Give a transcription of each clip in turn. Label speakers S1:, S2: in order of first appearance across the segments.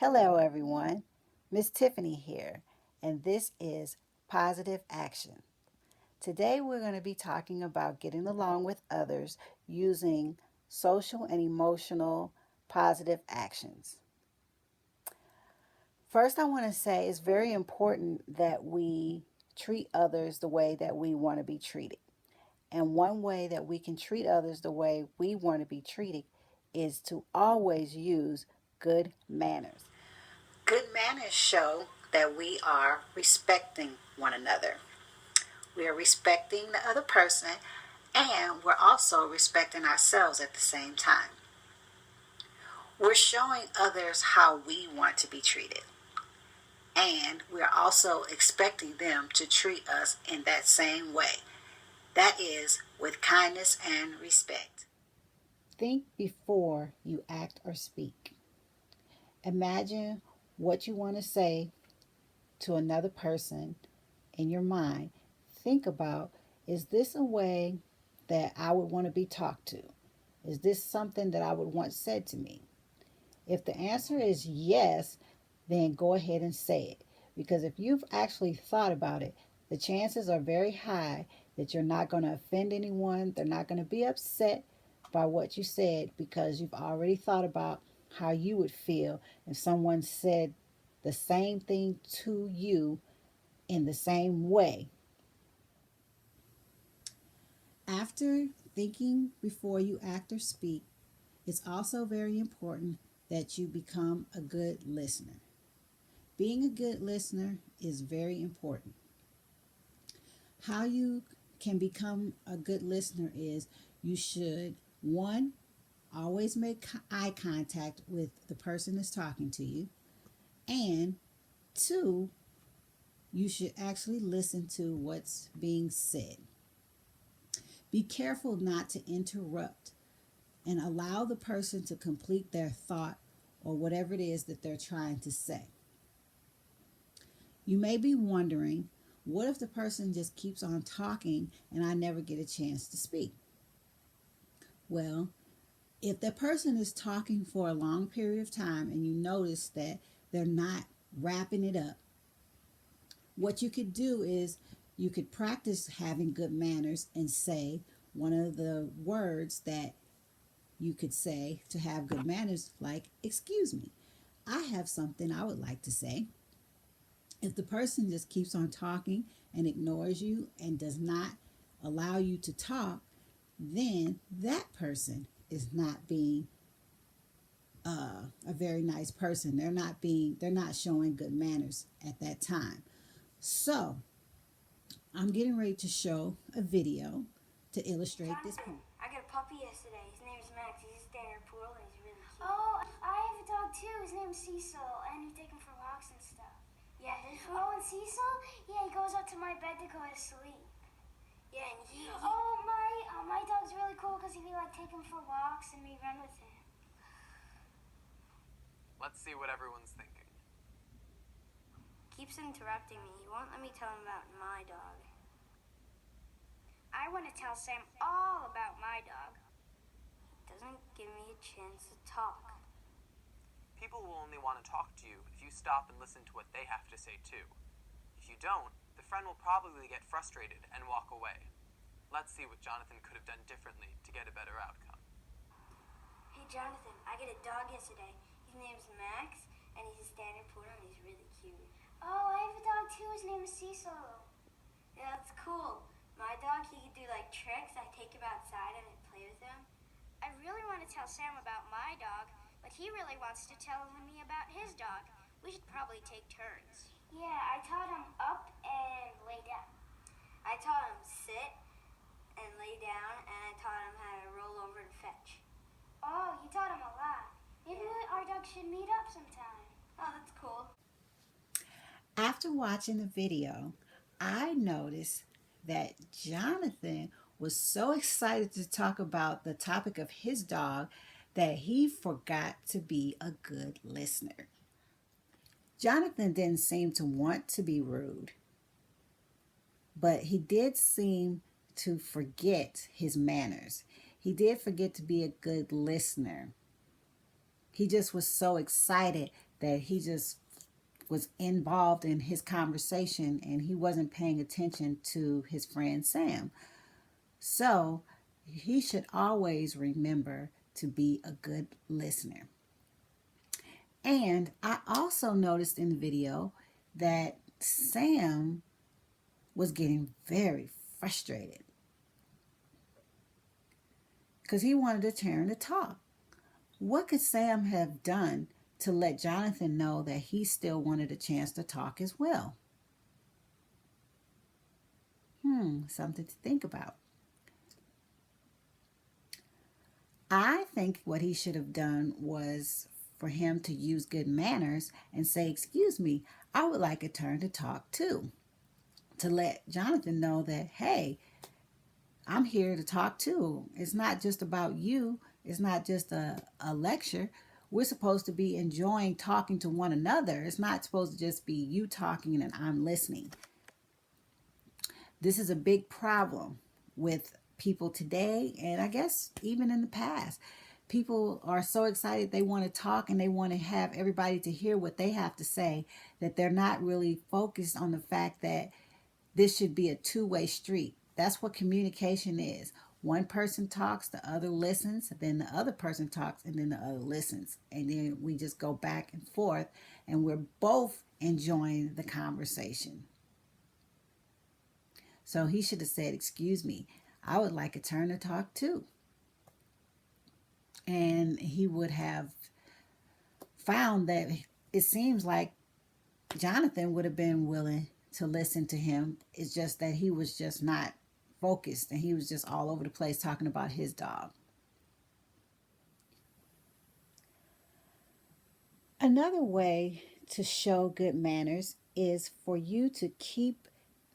S1: Hello, everyone. Miss Tiffany here, and this is Positive Action. Today, we're going to be talking about getting along with others using social and emotional positive actions. First, I want to say it's very important that we treat others the way that we want to be treated. And one way that we can treat others the way we want to be treated is to always use good manners. Good manners show that we are respecting one another. We are respecting the other person and we're also respecting ourselves at the same time. We're showing others how we want to be treated. And we're also expecting them to treat us in that same way. That is, with kindness and respect. Think before you act or speak. Imagine what you want to say to another person in your mind. Think about, is this a way that I would want to be talked to? Is this something that I would want said to me? If the answer is yes, then go ahead and say it. Because if you've actually thought about it, the chances are very high that you're not going to offend anyone. They're not going to be upset by what you said because you've already thought about how you would feel if someone said the same thing to you in the same way. After thinking before you act or speak, it's also very important that you become a good listener. Being a good listener is very important. How you can become a good listener is you should, one, always make eye contact with the person that's talking to you, and two, you should actually listen to what's being said. Be careful not to interrupt and allow the person to complete their thought or whatever it is that they're trying to say. You may be wondering, what if the person just keeps on talking and I never get a chance to speak? Well, if the person is talking for a long period of time and you notice that they're not wrapping it up, what you could do is you could practice having good manners and say one of the words that you could say to have good manners, like, excuse me, I have something I would like to say. If the person just keeps on talking and ignores you and does not allow you to talk, then that person is not being a very nice person. They're not showing good manners at that time. So I'm getting ready to show a video to illustrate this point.
S2: I got a puppy yesterday. His name's Max. He's a standard poodle and he's really cute. Oh, I have a dog too. His name's Cecil, and we take him for walks and stuff. Yeah. Oh, and Cecil? Yeah, he goes up to my bed to go to sleep. Yeah, and he Oh, my dog's really cool because we like take him for walks and we run with him.
S3: Let's see what everyone's thinking.
S2: Keeps interrupting me. He won't let me tell him about my dog. I want to tell Sam all about my dog. He doesn't give me a chance to talk.
S3: People will only want to talk to you if you stop and listen to what they have to say too. If you don't, the friend will probably get frustrated and walk away. Let's see what Jonathan could have done differently to get a better outcome.
S2: Hey Jonathan, I got a dog yesterday. His name's Max, and he's a standard poodle, and he's really cute. Oh, I have a dog too. His name is Cecil. Yeah, that's cool. My dog, he can do like tricks. I take him outside and I play with him. I really want to tell Sam about my dog, but he really wants to tell me about his dog. We should probably take turns. Yeah, I taught him up and lay down. I taught him sit and lay down, and I taught him how to roll over and fetch. Oh, you taught him a lot. Maybe our dog should meet up sometime. Oh, that's cool.
S1: After watching the video, I noticed that Jonathan was so excited to talk about the topic of his dog that he forgot to be a good listener. Jonathan didn't seem to want to be rude, but he did seem to forget his manners. He did forget to be a good listener. He just was so excited that he just was involved in his conversation and he wasn't paying attention to his friend Sam. So he should always remember to be a good listener. And I also noticed in the video that Sam was getting very frustrated because he wanted a turn to talk. What could Sam have done to let Jonathan know that he still wanted a chance to talk as well? Something to think about. I think what he should have done was for him to use good manners and say, "Excuse me, I would like a turn to talk too." To let Jonathan know that, hey, I'm here to talk too. It's not just about you, it's not just a lecture. We're supposed to be enjoying talking to one another. It's not supposed to just be you talking and I'm listening. This is a big problem with people today, and I guess even in the past. People are so excited they want to talk and they want to have everybody to hear what they have to say that they're not really focused on the fact that this should be a two-way street. That's what communication is. One person talks, the other listens, then the other person talks, and then the other listens. And then we just go back and forth, and we're both enjoying the conversation. So he should have said, "Excuse me, I would like a turn to talk too." And he would have found that it seems like Jonathan would have been willing to listen to him. It's just that he was just not focused and he was just all over the place talking about his dog. Another way to show good manners is for you to keep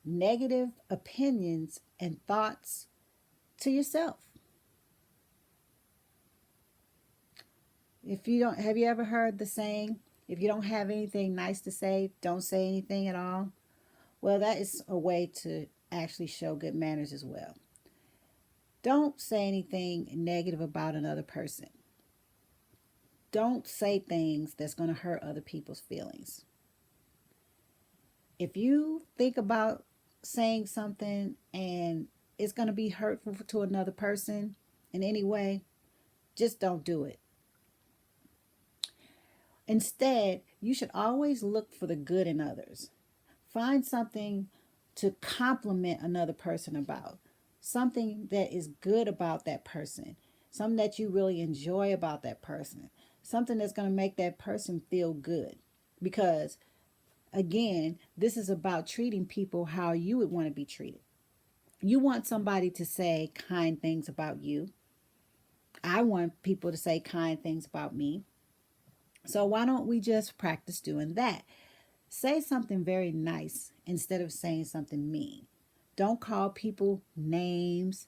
S1: negative opinions and thoughts to yourself. If you don't, have you ever heard the saying, if you don't have anything nice to say, don't say anything at all? Well, that is a way to actually show good manners as well. Don't say anything negative about another person. Don't say things that's going to hurt other people's feelings. If you think about saying something and it's going to be hurtful to another person in any way, just don't do it. Instead, you should always look for the good in others. Find something to compliment another person about, something that is good about that person, something that you really enjoy about that person, something that's going to make that person feel good. Because, again, this is about treating people how you would want to be treated. You want somebody to say kind things about you. I want people to say kind things about me. So why don't we just practice doing that? Say something very nice instead of saying something mean. Don't call people names.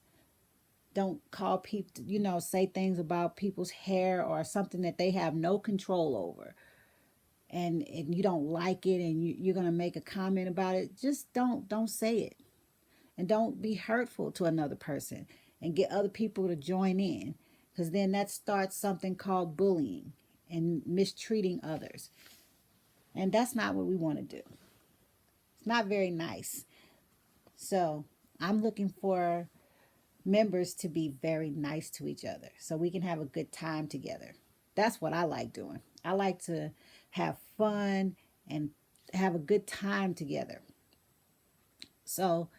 S1: Don't call people, say things about people's hair or something that they have no control over. And you don't like it and you're going to make a comment about it. Just don't say it. And don't be hurtful to another person and get other people to join in. Because then that starts something called bullying and mistreating others. And that's not what we want to do. It's not very nice. So I'm looking for members to be very nice to each other so we can have a good time together. That's what I like doing. I like to have fun and have a good time together. So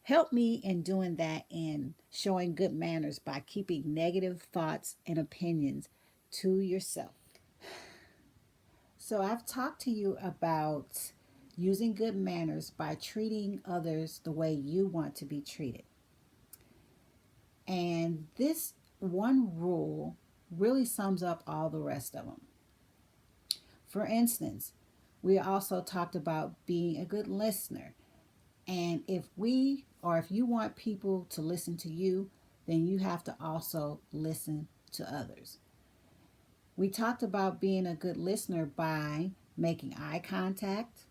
S1: help me in doing that and showing good manners by keeping negative thoughts and opinions to yourself. So I've talked to you about using good manners by treating others the way you want to be treated. And this one rule really sums up all the rest of them. For instance, we also talked about being a good listener. And if you want people to listen to you, then you have to also listen to others. We talked about being a good listener by making eye contact,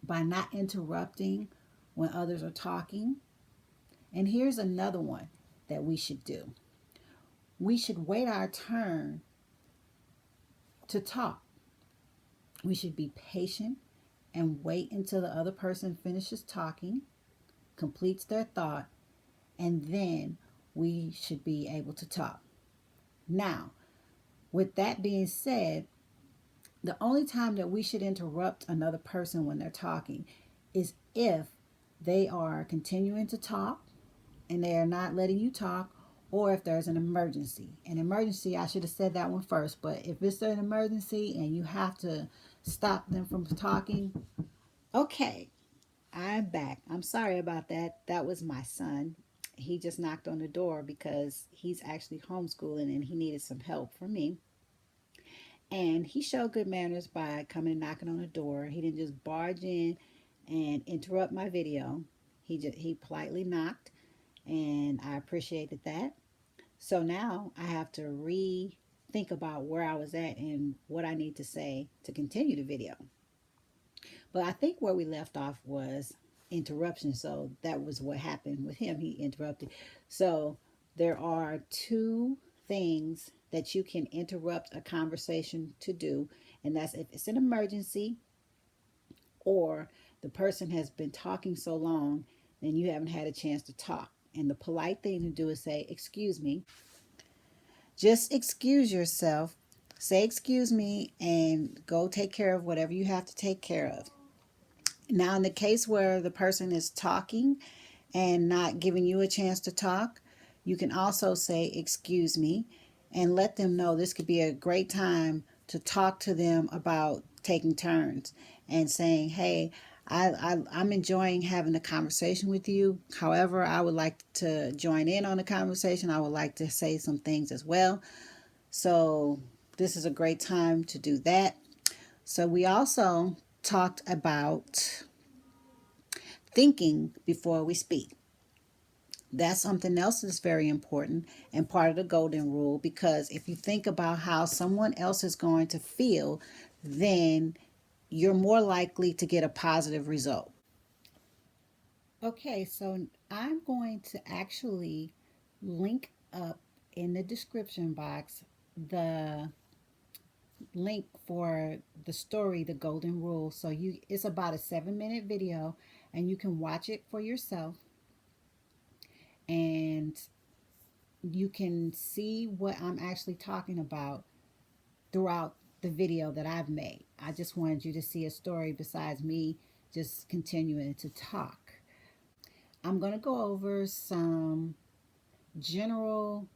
S1: by not interrupting when others are talking. And here's another one that we should do. We should wait our turn to talk. We should be patient and wait until the other person finishes talking, completes their thought, and then we should be able to talk. Now, with that being said, the only time that we should interrupt another person when they're talking is if they are continuing to talk and they are not letting you talk, or if there's an emergency. An emergency, I should have said that one first, but if it's an emergency and you have to stop them from talking, okay, I'm back. I'm sorry about that. That was my son. He just knocked on the door because he's actually homeschooling and he needed some help from me. And he showed good manners by coming and knocking on the door. He didn't just barge in and interrupt my video. He politely knocked, and I appreciated that. So now I have to rethink about where I was at and what I need to say to continue the video. But I think where we left off was interruption. So that was what happened with him. He interrupted. So there are two things that you can interrupt a conversation to do, and that's if it's an emergency or the person has been talking so long and you haven't had a chance to talk. And the polite thing to do is say, "Excuse me." Just excuse yourself. Say, "Excuse me," and go take care of whatever you have to take care of. Now, in the case where the person is talking and not giving you a chance to talk, you can also say, "Excuse me," and let them know this could be a great time to talk to them about taking turns and saying, "Hey, I'm enjoying having a conversation with you. However, I would like to join in on the conversation. I would like to say some things as well. So, this is a great time to do that." So, we also talked about thinking before we speak. That's something else that's very important and part of the golden rule, because if you think about how someone else is going to feel, then you're more likely to get a positive result. Okay, so I'm going to actually link up in the description box the link for the story The Golden Rule. So you it's about a 7-minute video and you can watch it for yourself, and you can see what I'm actually talking about throughout the video that I've made. I just wanted you to see a story besides me just continuing to talk. I'm going to go over some general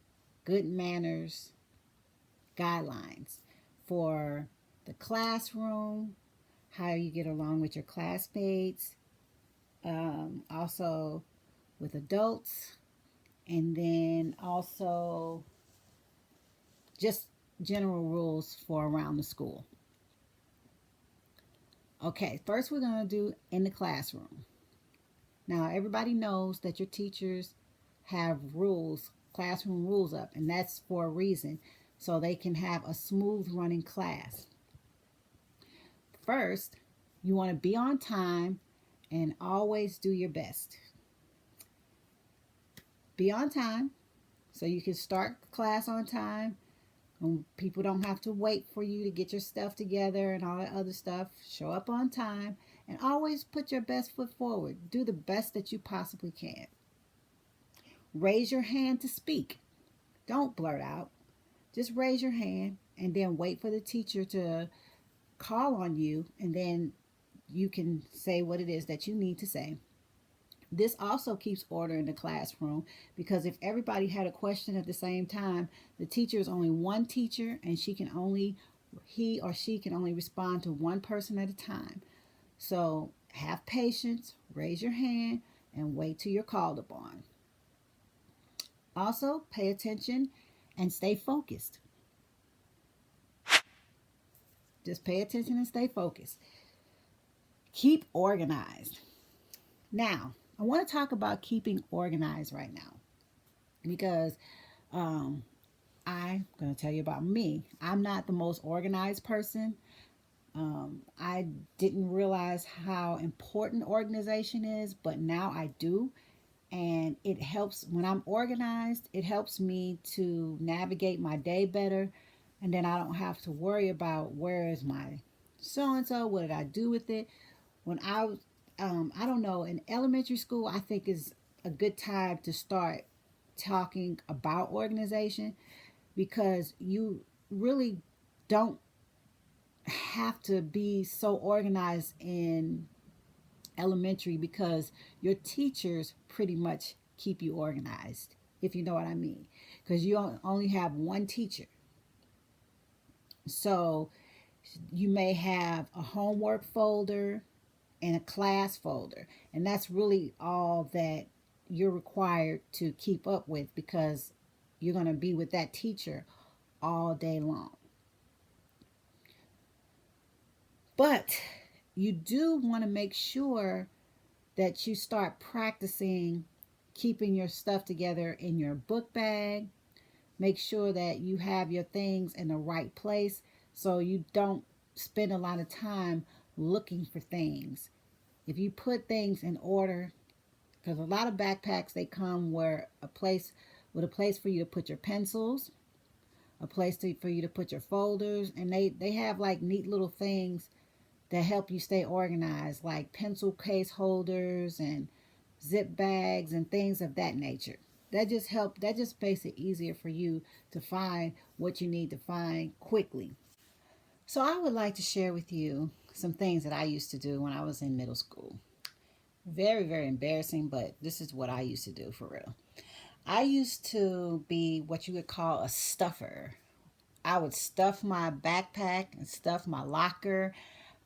S1: good manners guidelines for the classroom, how you get along with your classmates, also with adults, and then also just general rules for around the school. Okay, first we're going to do in the classroom. Now, everybody knows that your teachers have rules, classroom rules up, and that's for a reason, so they can have a smooth running class. First, you want to be on time and always do your best. Be on time so you can start class on time. And people don't have to wait for you to get your stuff together and all that other stuff. Show up on time and always put your best foot forward. Do the best that you possibly can. Raise your hand to speak. Don't blurt out. Just raise your hand and then wait for the teacher to call on you, and then you can say what it is that you need to say. This also keeps order in the classroom, because if everybody had a question at the same time, the teacher is only one teacher and he or she can only respond to one person at a time. So have patience, raise your hand, and wait till you're called upon. Also, pay attention and stay focused. Just pay attention and stay focused. Keep organized. Now, I want to talk about keeping organized right now, because um, I'm going to tell you about me. I'm not the most organized person. I didn't realize how important organization is, but now I do. And it helps when I'm organized, it helps me to navigate my day better. And then I don't have to worry about where is my so and so. What did I do with it? When I was, I don't know, in elementary school, I think is a good time to start talking about organization because you really don't have to be so organized in elementary because your teachers pretty much keep you organized, if you know what I mean. Because you only have one teacher. So you may have a homework folder and a class folder, and that's really all that you're required to keep up with because you're going to be with that teacher all day long. But you do want to make sure that you start practicing keeping your stuff together in your book bag. Make sure that you have your things in the right place so you don't spend a lot of time looking for things. If you put things in order, because a lot of backpacks they come where a place with a place for you to put your pencils, a place for you to put your folders, and they have like neat little things that help you stay organized, like pencil case holders and zip bags and things of that nature. That just makes it easier for you to find what you need to find quickly. So I would like to share with you some things that I used to do when I was in middle school. Very, very embarrassing, but this is what I used to do for real. I used to be what you would call a stuffer. I would stuff my backpack and stuff my locker.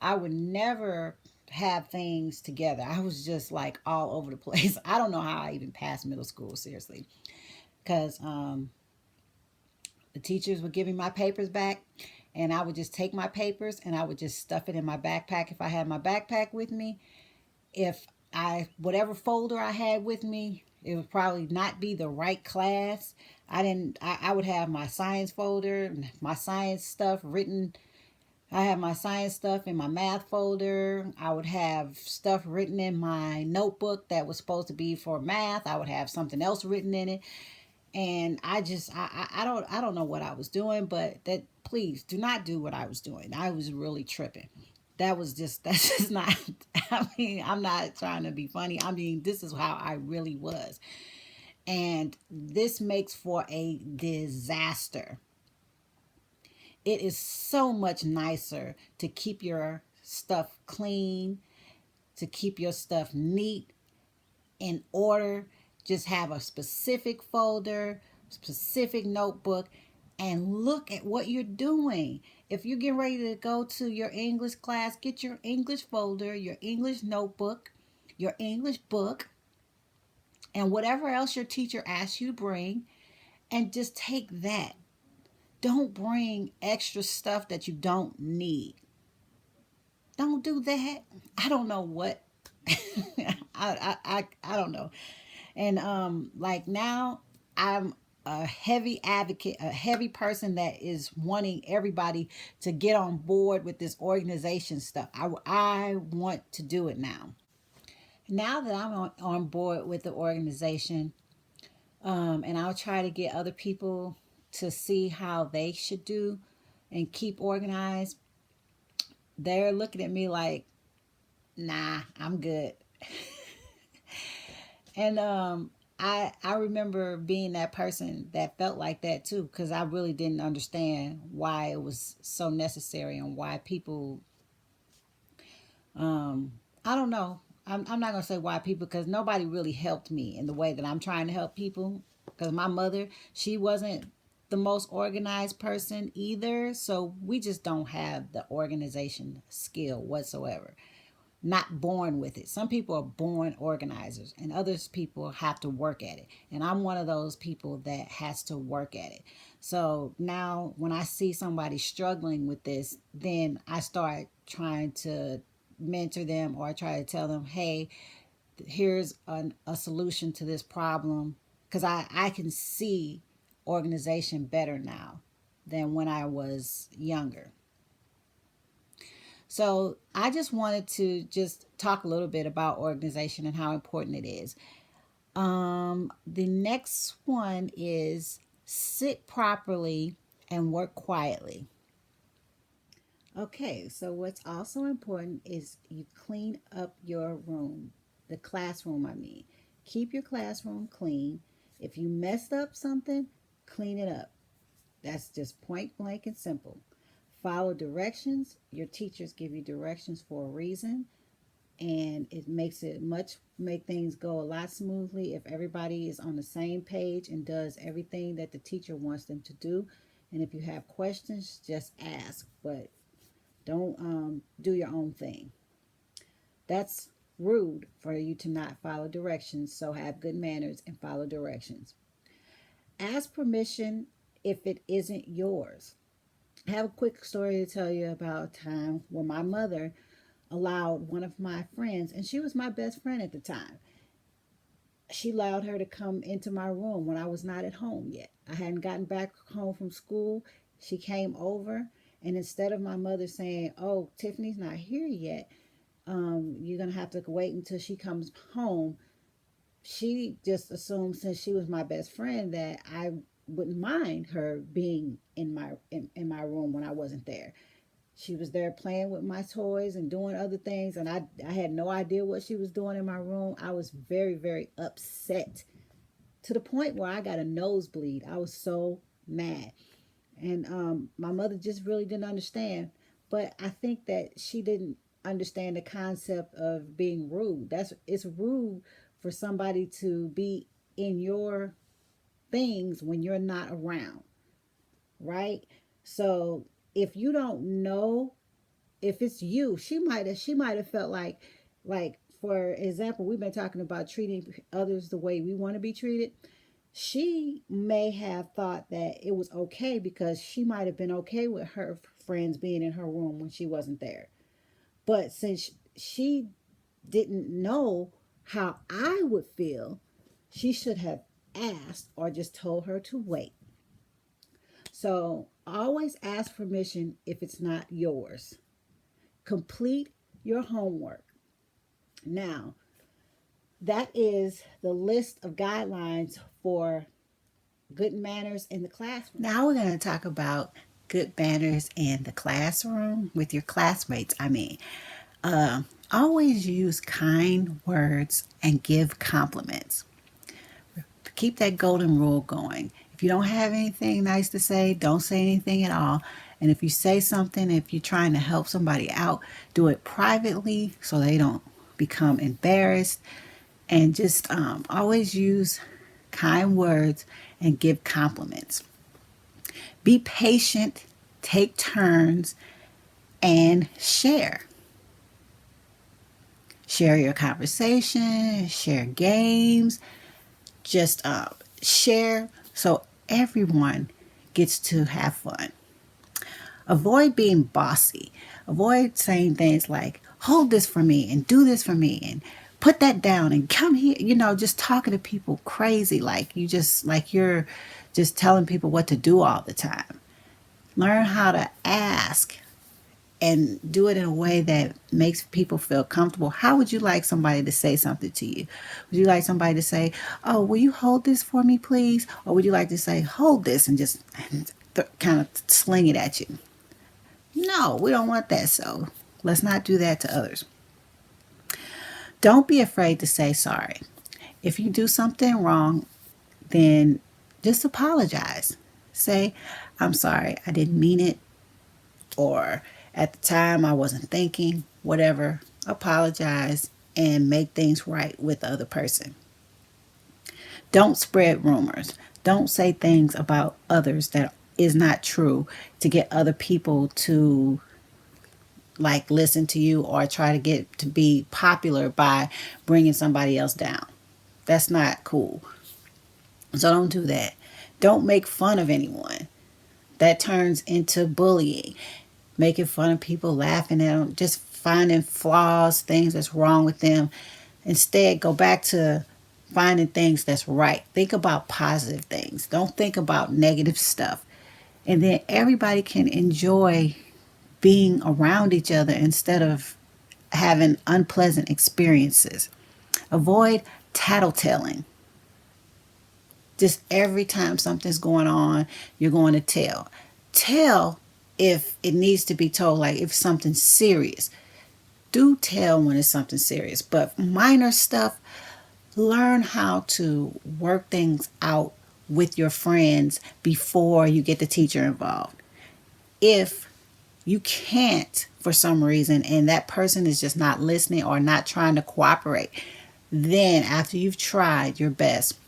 S1: I would never have things together. I was just like all over the place. I don't know how I even passed middle school, seriously. Because the teachers would give me my papers back, and I would just take my papers and I would just stuff it in my backpack if I had my backpack with me. If whatever folder I had with me, it would probably not be the right class. I would have my science folder, my science stuff written. I have my science stuff in my math folder. I would have stuff written in my notebook that was supposed to be for math. I would have something else written in it. And I don't know what I was doing, but that please do not do what I was doing. I was really tripping. That's just not, I mean, I'm not trying to be funny. I mean, this is how I really was. And this makes for a disaster. It is so much nicer to keep your stuff clean, to keep your stuff neat, in order. Just have a specific folder, specific notebook, and look at what you're doing. If you're getting ready to go to your English class, get your English folder, your English notebook, your English book, and whatever else your teacher asks you to bring, and just take that. Don't bring extra stuff that you don't need. Don't do that. I don't know what. I don't know. And like now I'm a heavy advocate, a heavy person that is wanting everybody to get on board with this organization stuff. I want to do it now. Now that I'm on board with the organization, and I'll try to get other people to see how they should do and keep organized, they're looking at me like, nah, I'm good. And I remember being that person that felt like that too, because I really didn't understand why it was so necessary and why people, I don't know. I'm not gonna say why people, because nobody really helped me in the way that I'm trying to help people. Because my mother, she wasn't the most organized person either, so we just don't have the organization skill whatsoever. Not born with it. Some people are born organizers and others people have to work at it. And I'm one of those people that has to work at it. So now when I see somebody struggling with this, then I start trying to mentor them, or I try to tell them, hey, here's a solution to this problem. Because I can see organization better now than when I was younger. So I just wanted to just talk a little bit about organization and how important it is. The next one is sit properly and work quietly. Okay, so what's also important is you clean up your room, the classroom, I mean. Keep your classroom clean. If you messed up something, clean it up. That's just point blank and simple. Follow directions. Your teachers give you directions for a reason, and it makes it much make things go a lot smoothly if everybody is on the same page and does everything that the teacher wants them to do. And if you have questions, just ask, but don't do your own thing. That's rude for you to not follow directions. So have good manners and follow directions. Ask permission if it isn't yours. I have a quick story to tell you about a time when my mother allowed one of my friends, and she was my best friend at the time. She allowed her to come into my room when I was not at home yet. I hadn't gotten back home from school. She came over, and instead of my mother saying, "Oh, Tiffany's not here yet, you're gonna have to wait until she comes home," she just assumed since she was my best friend that I wouldn't mind her being in my room when I wasn't there. She was there playing with my toys and doing other things, and I had no idea what she was doing in my room. I was very, very upset to the point where I got a nosebleed. I was so mad. And my mother just really didn't understand. But I think that she didn't understand the concept of being rude. It's rude for somebody to be in your things when you're not around, right? So if you don't know if it's you, she might have felt like for example, we've been talking about treating others the way we want to be treated. She may have thought that it was okay because she might have been okay with her friends being in her room when she wasn't there. But since she didn't know how I would feel, she should have asked or just told her to wait. So always ask permission if it's not yours. Complete your homework. Now, that is the list of guidelines for good manners in the classroom. Now we're going to talk about good manners in the classroom with your classmates. Always use kind words and give compliments. Keep that golden rule going. If you don't have anything nice to say, don't say anything at all. And if you say something, if you're trying to help somebody out, do it privately so they don't become embarrassed. And just always use kind words and give compliments. Be patient, take turns, and share. Share your conversation, share games, just share so everyone gets to have fun. Avoid being bossy. Avoid saying things like, hold this for me and do this for me and put that down and come here. Just talking to people crazy like you're just telling people what to do all the time. Learn how to ask and do it in a way that makes people feel comfortable. How would you like somebody to say something to you? Would you like somebody to say, "Oh, will you hold this for me, please?" Or would you like to say, "Hold this," and just kind of sling it at you? No, we don't want that. So let's not do that to others. Don't be afraid to say sorry. If you do something wrong, then just apologize. Say, "I'm sorry, I didn't mean it," or "at the time I wasn't thinking," whatever. Apologize and make things right with the other person. Don't spread rumors. Don't say things about others that is not true to get other people to like listen to you or try to get to be popular by bringing somebody else down. That's not cool. So don't do that. Don't make fun of anyone. That turns into bullying. Making fun of people, laughing at them, just finding flaws, things that's wrong with them. Instead, go back to finding things that's right. Think about positive things. Don't think about negative stuff. And then everybody can enjoy being around each other instead of having unpleasant experiences. Avoid tattletelling. Just every time something's going on, you're going to tell. Tell if it needs to be told, like if something serious, do tell when it's something serious. But minor stuff, learn how to work things out with your friends before you get the teacher involved. If you can't for some reason and that person is just not listening or not trying to cooperate, then after you've tried your best,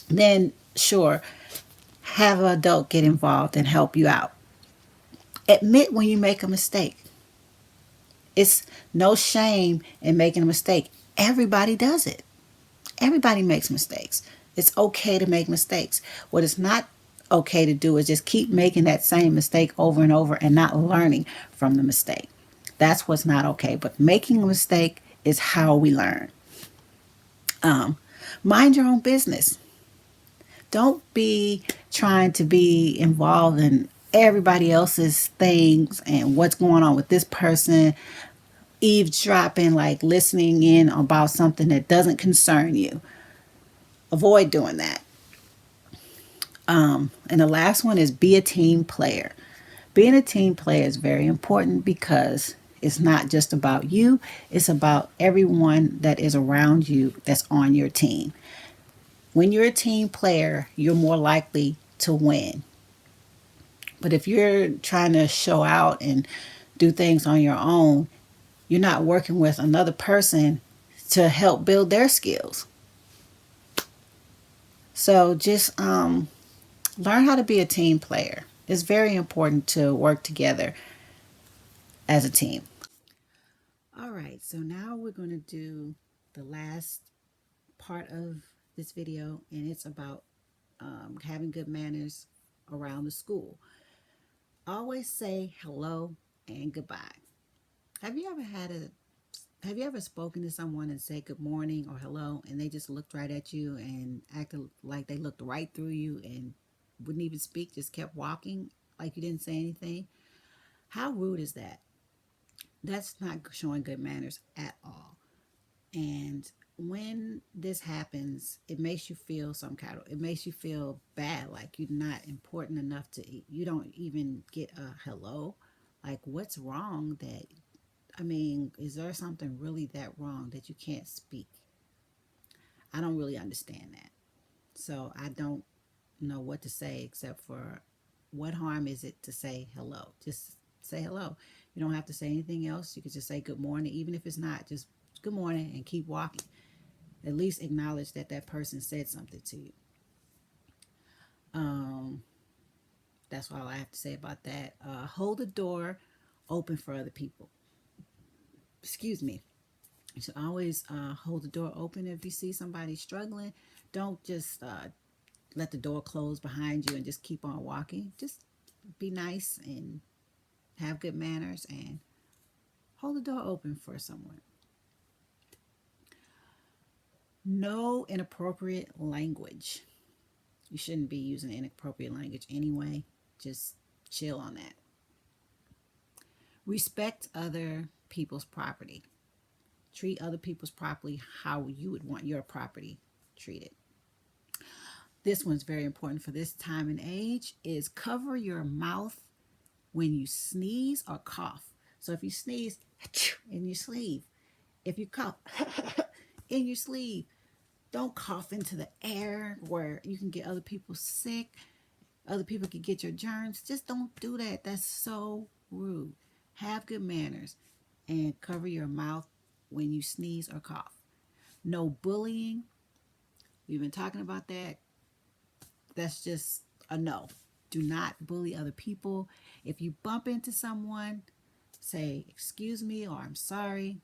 S1: then sure, have an adult get involved and help you out. Admit when you make a mistake. It's no shame in making a mistake. Everybody does it. Everybody makes mistakes. It's okay to make mistakes. What is not okay to do is just keep making that same mistake over and over and not learning from the mistake. That's what's not okay. But making a mistake is how we learn. Mind your own business. Don't be trying to be involved in everybody else's things and what's going on with this person, eavesdropping, like listening in about something that doesn't concern you. Avoid doing that. And the last one is be a team player. Being a team player is very important because it's not just about you, it's about everyone that is around you that's on your team. When you're a team player, you're more likely to win. But if you're trying to show out and do things on your own, you're not working with another person to help build their skills. So just learn how to be a team player. It's very important to work together as a team. All right, so now we're going to do the last part of this video, and it's about having good manners around the school. Always say hello and goodbye. Have you ever had a have you ever spoken to someone and said good morning or hello and they just looked right at you and acted like they looked right through you and wouldn't even speak, just kept walking like you didn't say anything? How rude is that? That's not showing good manners at all. And when this happens, it makes you feel some kind of, it makes you feel bad, like you're not important enough to, you don't even get a hello. Like, what's wrong that, I mean, is there something really that wrong that you can't speak? I don't really understand that. So I don't know what to say except for what harm is it to say hello? Just say hello. You don't have to say anything else. You could just say good morning, even if it's not, just good morning and keep walking. At least acknowledge that that person said something to you. Um, that's all I have to say about that. Hold the door open for other people. Excuse me. You should always hold the door open if you see somebody struggling. Don't just let the door close behind you and just keep on walking. Just be nice and have good manners and hold the door open for someone. No inappropriate language. You shouldn't be using inappropriate language anyway. Just chill on that. Respect other people's property. Treat other people's property how you would want your property treated. This one's very important for this time and age is cover your mouth when you sneeze or cough. So if you sneeze in your sleeve, if you cough in your sleeve, don't cough into the air where you can get other people sick. Other people can get your germs. Just don't do that. That's so rude. Have good manners and cover your mouth when you sneeze or cough. No bullying. We've been talking about that. That's just a no. Do not bully other people. If you bump into someone, say, excuse me or I'm sorry.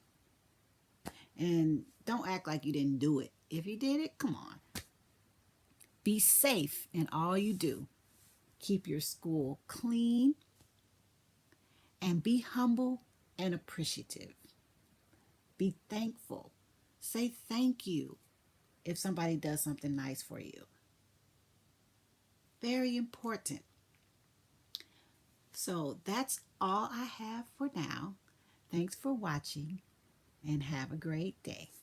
S1: And don't act like you didn't do it. If you did it, come on. Be safe in all you do. Keep your school clean and be humble and appreciative. Be thankful. Say thank you if somebody does something nice for you. Very important. So that's all I have for now. Thanks for watching and have a great day.